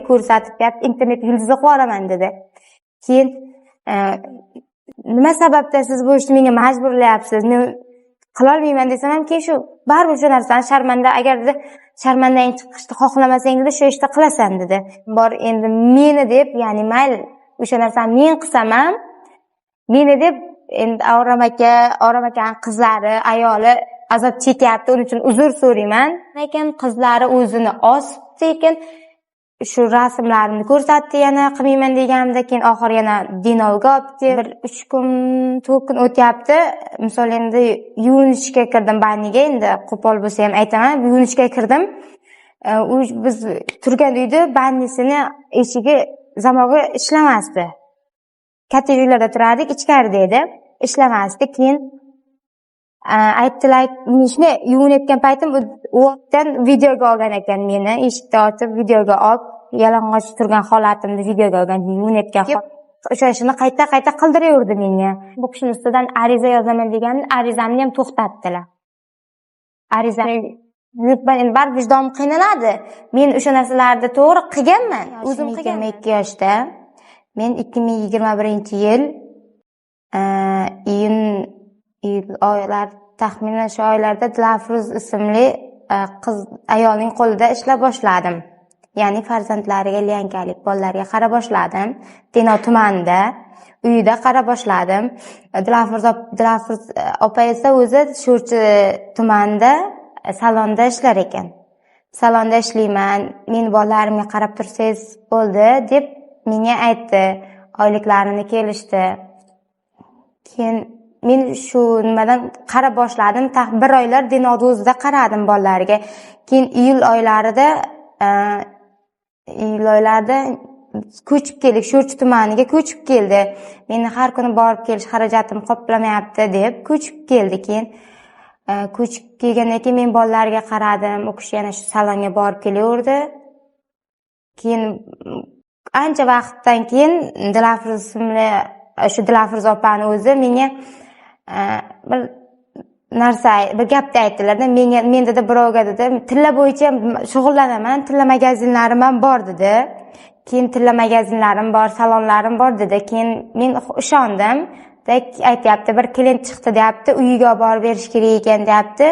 ko'rsatib berib, internet yulduzi qilib olaman dedi. Keyin nima sababdan siz bu ishni menga majburlayapsiz? Men qila olmayman desam ham, keyin shu baribir shu narsani sharmanda, agarda sharmandang chiqishni xohlamasang dedi, shu ishni qilasan dedi. Bor endi meni deb, ya'ni mayli o'sha narsani men qilsam ham, meni deb endi Avram akaning qizlari, ayoli azob chekyapti, uning uchun uzr so'rayman. Lekin qizlari o'zini osibdi ekan, shu rasmlarimni ko'rsatdi, yana qilmayman deganimda, keyin oxir yana Dinovga olibdi. Bir 3 kun, 4 kun o'tyapti. Misol endi yuvinishga kirdim banniga, endi qo'pol bo'lsa ham aytaman, yuvinishga kirdim. Biz turgan uyda bannisini eshigi zamog'i ishlamasdi. Katta uylarda turardik, ichkarida edi, ishlamasdi. Keyin aytdilar, ishni yuvinayotgan paytim u yerdan videoga olgan ekan meni, eshikni ochib videoga olib, yalang'och turgan holatimni videoga olgan, yuvinayotgan o'sha ishni qayta qildiraverdi menga. Bu kishining ustidan ariza yozaman deganimda, arizamni ham to'xtatdilar. Arizani endi bar vijdonim qiynaladi. Men o'sha narsalarni to'g'ri qilganman, o'zim qilganman. 22 yoshda. Men 2021-yil iyun oylar, taxminan shu oylarda Dilafruz ismli ayolning qo'lida ishlab boshladim. Ya'ni farzandlariga, liyankalik bolalarga qara boshladim. Denov tumanida uyida qara boshladim. Dilafruz opa esa o'zi Sho'rchi tumanida salonda ishlar ekan. Salonda ishlayman, men bolalarimga qarab tursangiz bo'ldi deb menga aytdi. Oyliklarini kelishdi. Keyin men shu nimadan qara boshladim. Bir oylar Denovda o'zida qaradim bolalarga. Keyin iyul oylarida ko'chib keldik, Sho'rchi tumaniga ko'chib keldi. Meni har kuni borib kelish xarajatim qoplamayapti deb ko'chib keldi. Keyin ko'chib kelgandan keyin men bolalarga qaradim. U kishi yana shu salonga borib kelaverdi. Keyin ancha vaqtdan keyin Dilafruz opani o'zi menga bir gapni aytdilar-da. Men dedi birovga dedi, tilla bo'yicha shug'ullanaman, tilla magazinlarim ham bor dedi. Keyin tilla magazinlarim bor, salonlarim bor dedi. Keyin men ishondim. Aytyapti, bir klient chiqdi deyapti, uyiga olib borib berish kerak ekan deyapti.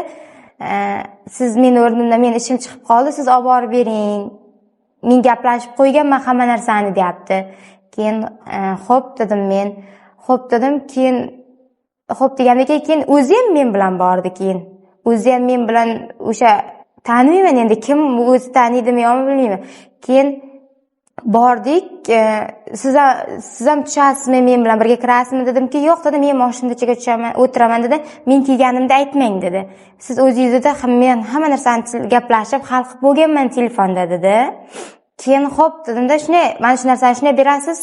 Siz meni o'rnimda, men ishim chiqib qoldi, siz olib borib bering. Men gaplashib qo'yganman hamma narsani deyapti. Keyin xo'p dedim men. Xo'p dedim, keyin xo'p degandan keyin o'zi ham men bilan bordi. Keyin o'zi ham men bilan o'sha taniyman, endi kim o'zi taniydimi yo'qmi bilmayman. Keyin bordik. Siz ham tushasizmi, men bilan birga kirasizmi dedimki, yo'q dedi, men mashinada ichiga tushaman, o'tiraman dedi. Men kelganimda aytmang dedi. Siz o'zingizda men hamma narsani gaplashib hal qilib bo'lganman telefonda dedi. Keyin xo'p dedimda, mana shu narsani shunday berasiz,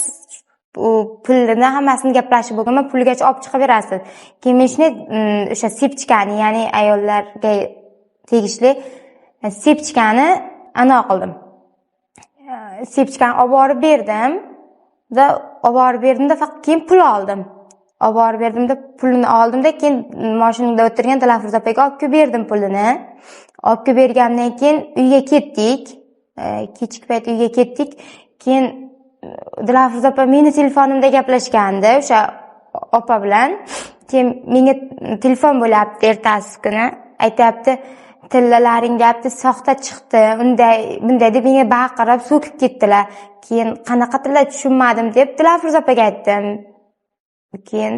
u pulni hammasini gaplashib bo'lganman, pulgacha olib chiqib berasiz. Keyin men o'sha sepchkani, ya'ni ayollarga tegishli sepchkani qildim. Sepchkani olib borib berdimda, faqat keyin pul oldim. Olib borib berdimda, pulini oldimda, keyin mashinada o'tirgan Dilafruz opaga olib kelib berdim pulini. Olib kelib bergandan keyin uyga ketdik. Kechki payt uyga ketdik. Keyin Dilafruz opa meni telefonimda gaplashgandi o'sha opa bilan. Keyin menga telefon bo'lyapti ertasi kuni. Aytayapti, tillalaring deyapti, soxta chiqdi. Bunday deb menga baqirib so'kib ketdilar. Keyin qanaqa tilla tushunmadim deb Dilafruz opaga aytdim. Keyin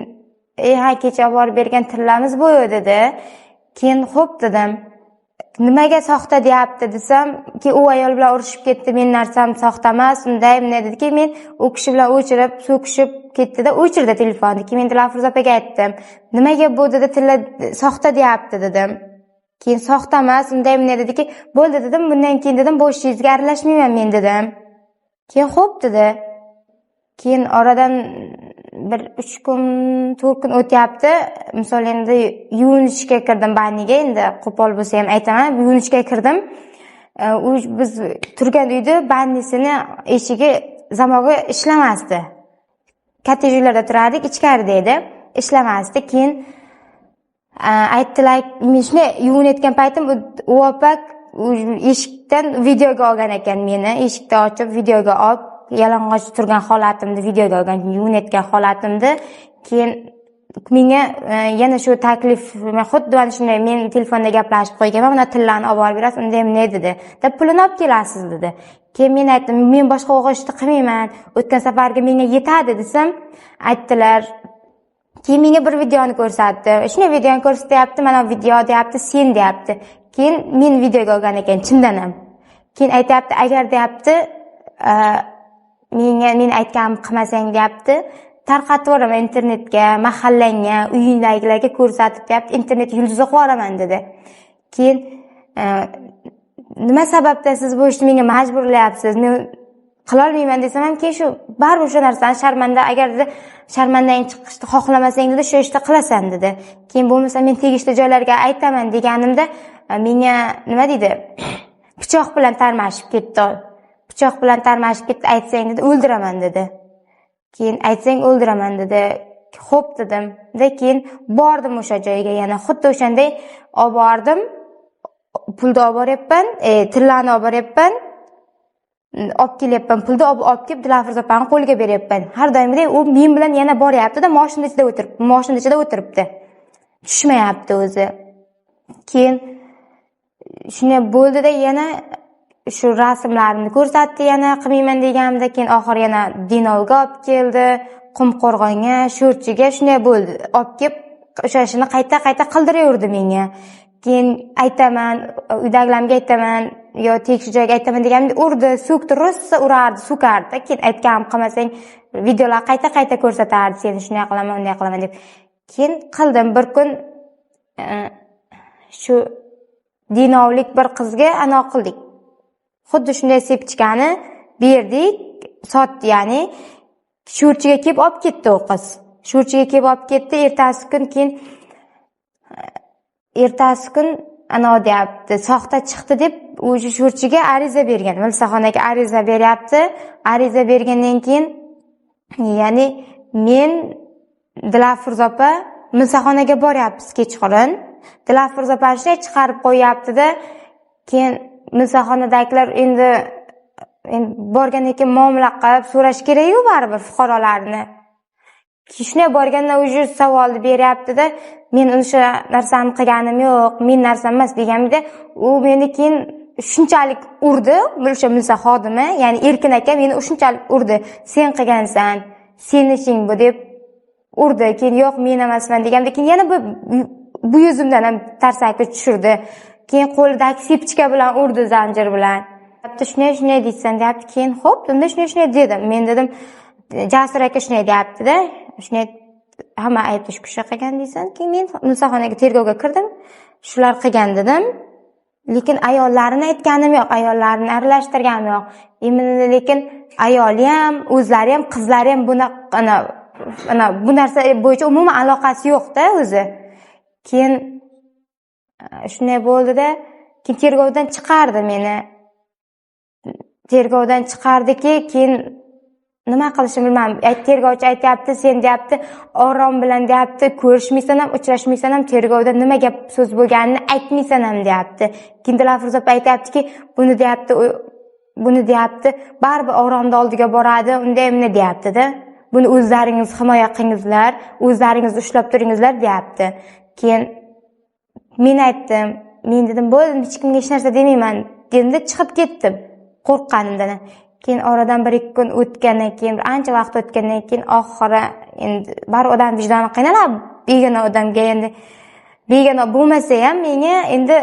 kecha olib borib bergan tillamiz bu dedi. Keyin xo'p dedim. Nimaga soxta deyapti desam, keyin u ayol bilan urushib ketdi, men narsam soxta emas, bunday dediki, men u kishi bilan o'chirib, so'kishib ketdi-da, o'chirdi telefonni. Keyin men Dilafruz opaga aytdim. Nimaga bu dedi, tilla soxta deyapti dedim. Keyin soxta emas, bunday dediki, bo'ldi dedim, bundan keyin dedim, bu ishingizga aralashmayman men dedim. Keyin xo'p dedi. Keyin oradan bir 3 kun, 4 kun o'tyapti. Misol endi yuvinishga kirdim banniga, endi qo'pol bo'lsa ham aytaman, yuvinishga kirdim. Biz turgan uyda bannisini eshigi zamog'i ishlamasdi. Katta uylarda turardik, ichkarida edi, ishlamasdi. Keyin aytdilar, men shuni yuvinayotgan paytim u opa eshikdan videoga olgan ekan meni. Eshikni ochib videoga olib, yalang'och turgan holatimni videoga olgan, yuvinayotgan holatimni. Keyin menga yana shu taklif, xuddi mana shunday men telefonda gaplashib qo'yganman, mana tillani olib borib berasiz, unda ham ne dedi? Deb pulini olib kelasiz dedi. Keyin men aytdim, men boshqa o'g'il ishni qilmayman. O'tgan safarga menga yetadi desam, aytdilar. Keyin menga bir videoni ko'rsatdi. Shunday videoni ko'rsatyapti, mana video deyapti, sen deyapti. Keyin men videoga olgan ekan chindan ham. Keyin aytayapti, agar deyapti, men aytganimni qilmasang deyapti, tarqatib yuboraman internetga, mahallangga, uyingdagilarga ko'rsatib deyapti, internet yulduzi qilib yuboraman dedi. Keyin nima sababdan siz bu ishni menga majburlayapsiz? Men qila olmayman desam ham, keyin shu baribir o'sha narsani sharmanda, agar sharmandang chiqishni xohlamasang dedi, shu ishni qilasan dedi. Keyin bo'lmasa men tegishli joylarga aytaman deganimda menga nima deydi? Pichoq bilan tarmashib ketdi. Pichoq bilan tarmashib ketdi, aytsang dedi, o'ldiraman dedi. Keyin aytsang o'ldiraman dedi. Xo'p dedim. Keyin bordim o'sha joyga, yana xuddi o'shanday olib bordim. Pulni olib boryapman, tillani olib boryapman. Olib kelyapman, pulni olib kelib Dilafruz opani qo'liga beryapman. Har doimgidek u men bilan yana boryapti-da, mashina ichida o'tiribdi. Tushmayapti o'zi. Keyin shunday bo'ldi-da, yana shu rasmlarimni ko'rsatdi, yana qilmayman deganimda, keyin oxir yana Dinovga olib keldi, Qumqo'rg'onga, Sho'rchiga shunday bo'ldi. Olib kelib o'sha ishni qayta qildiraverdi menga. Keyin aytaman, uydagilarga aytaman, yo tegishli joyga aytaman deganimda urdi, so'kdi, rosa urardi, so'kardi. Keyin aytganim qilmasang, videolar qayta ko'rsatardi, seni shunday qilaman, unday qilaman deb. Keyin qildim. Bir kun shu dinovlik bir qizga anoq qildik. Xuddi shunday sepchkani berdik, sotdi, ya'ni Sho'rchiga kelib olib ketdi u qiz. Sho'rchiga kelib olib ketdi, ertasi kun ana deyapti, soxta chiqdi deb o'sha Sho'rchiga ariza bergan. Milsaxonaga ariza beryapti. Ariza bergandan keyin, ya'ni men Dilafruz opa Milsaxonaga boryapmiz kechqurun. Dilafruz opa shunday chiqarib qo'yapti-da, keyin Milsaxonadagilar endi borgandan keyin muomala qilib so'rash kerak-ku baribir fuqarolarni. Shunday borganda o'sha savolni beryapti-da, men o'sha narsani qilganim yo'q, men narsam emas deganimda, u meni keyin shunchalik urdi, o'sha milsa xodimi, ya'ni Erkin aka meni shunchalik urdi. Sen qilgansan, sening ishing bu deb urdi. Keyin yo'q, men emasman deganimda, keyin yana bu yuzimdan ham tarsaki tushirdi. Keyin qo'lidagi sepchka bilan urdi, zanjir bilan. Shunday deysan deyapti. Keyin xo'p, unda shunday dedim. Men dedim, Jasur aka shunday deyapti-da, shunday hamma aytish kusha qilgan deysan. Keyin men Milsaxonaga tergovga kirdim. Shular qilgan dedim. Lekin ayollarini aytganim yo'q, ayollarini aralashtirganim yo'q. Lekin ayoli ham, o'zlari ham, qizlari ham bu narsa bo'yicha umuman aloqasi yo'q-da o'zi. Keyin shunday bo'ldi-da, keyin tergovdan chiqardi meni. Tergovdan chiqardiki, keyin nima qilishim bilmadim. Tergovchi aytayapti, sen deyapti, orom bilan deyapti, ko'rishmaysan ham, uchrashmaysan ham, tergovda nima gap so'z bo'lganini aytmaysan ham deyapti. Keyin Dilafruz opa aytayaptiki, buni deyapti, baribir oromda oldiga boradi, unda ham deyapti-da. Buni o'zlaringiz himoya qilingizlar, o'zlaringiz ushlab turingizlar deyapti. Keyin men aytdim, men dedim, bo'ldi, hech kimga hech narsa demayman, dedim-da chiqib ketdim, qo'rqqanimdan. Keyin oradan 1-2 kun o'tgandan keyin, ancha vaqt o'tgandan keyin oxiri endi bar odam vijdoni qiynaladi, begona odamga endi begona bo'lmasa ham menga endi